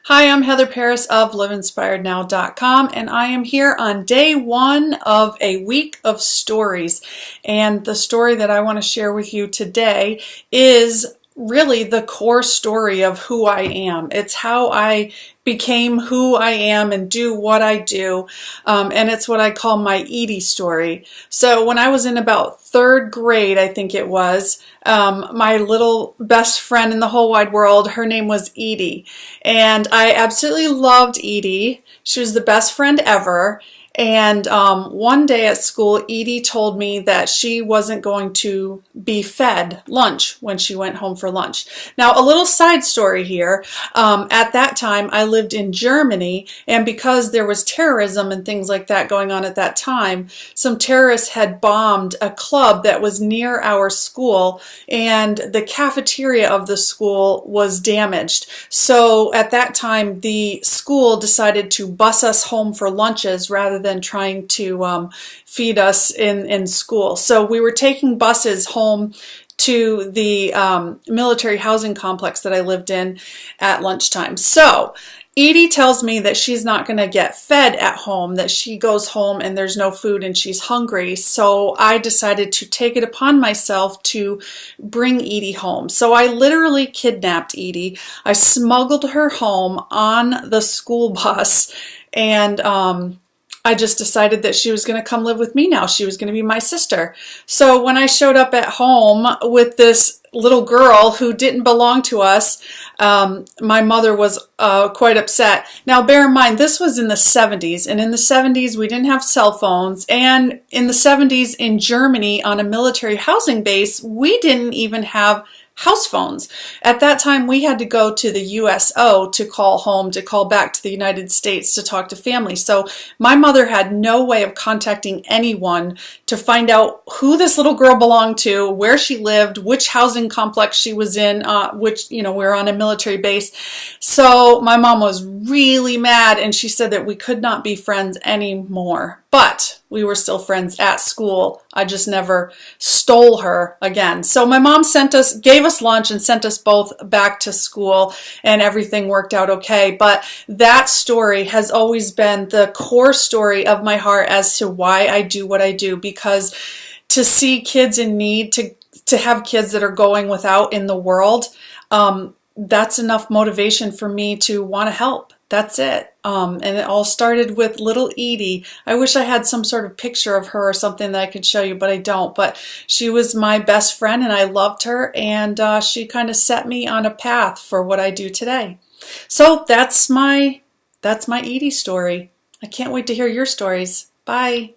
Hi, I'm Heather Paris of liveinspirednow.com, and I am here on day one of a week of stories. And the story that I want to share with you today is really the core story of who I am. It's how I became who I am and do what I do. And it's what I call my Edie story. So when I was in about third grade, I think it was, my little best friend in the whole wide world, her name was Edie. And I absolutely loved Edie. She was the best friend ever. And one day at school, Edie told me that she wasn't going to be fed lunch when she went home for lunch. Now, a little side story here. At that time, I lived in Germany, and because there was terrorism and things like that going on at that time, some terrorists had bombed a club that was near our school, and the cafeteria of the school was damaged. So at that time, the school decided to bus us home for lunches rather than trying to feed us in school. So we were taking buses home to the military housing complex that I lived in at lunchtime. So Edie tells me that she's not going to get fed at home, that she goes home and there's no food and she's hungry. So I decided to take it upon myself to bring Edie home. So I literally kidnapped Edie. I smuggled her home on the school bus, and I just decided that she was going to come live with me now. She was going to be my sister. So when I showed up at home with this little girl who didn't belong to us, my mother was quite upset. Now, bear in mind, this was in the 70s, and in the 70s, we didn't have cell phones, and in the 70s in Germany on a military housing base, we didn't even have house phones. At that time, we had to go to the USO to call home, to call back to the United States to talk to family. So my mother had no way of contacting anyone to find out who this little girl belonged to, where she lived, which housing complex she was in, which, we were on a military base. So my mom was really mad, and she said that we could not be friends anymore. But we were still friends at school. I just never stole her again. So my mom gave us lunch and sent us both back to school, and everything worked out okay. But that story has always been the core story of my heart as to why I do what I do, because to see kids in need, to have kids that are going without in the world, that's enough motivation for me to want to help. That's it. And it all started with little Edie. I wish I had some sort of picture of her or something that I could show you, but I don't. But she was my best friend, and I loved her, and she kind of set me on a path for what I do today. So that's my Edie story. I can't wait to hear your stories. Bye.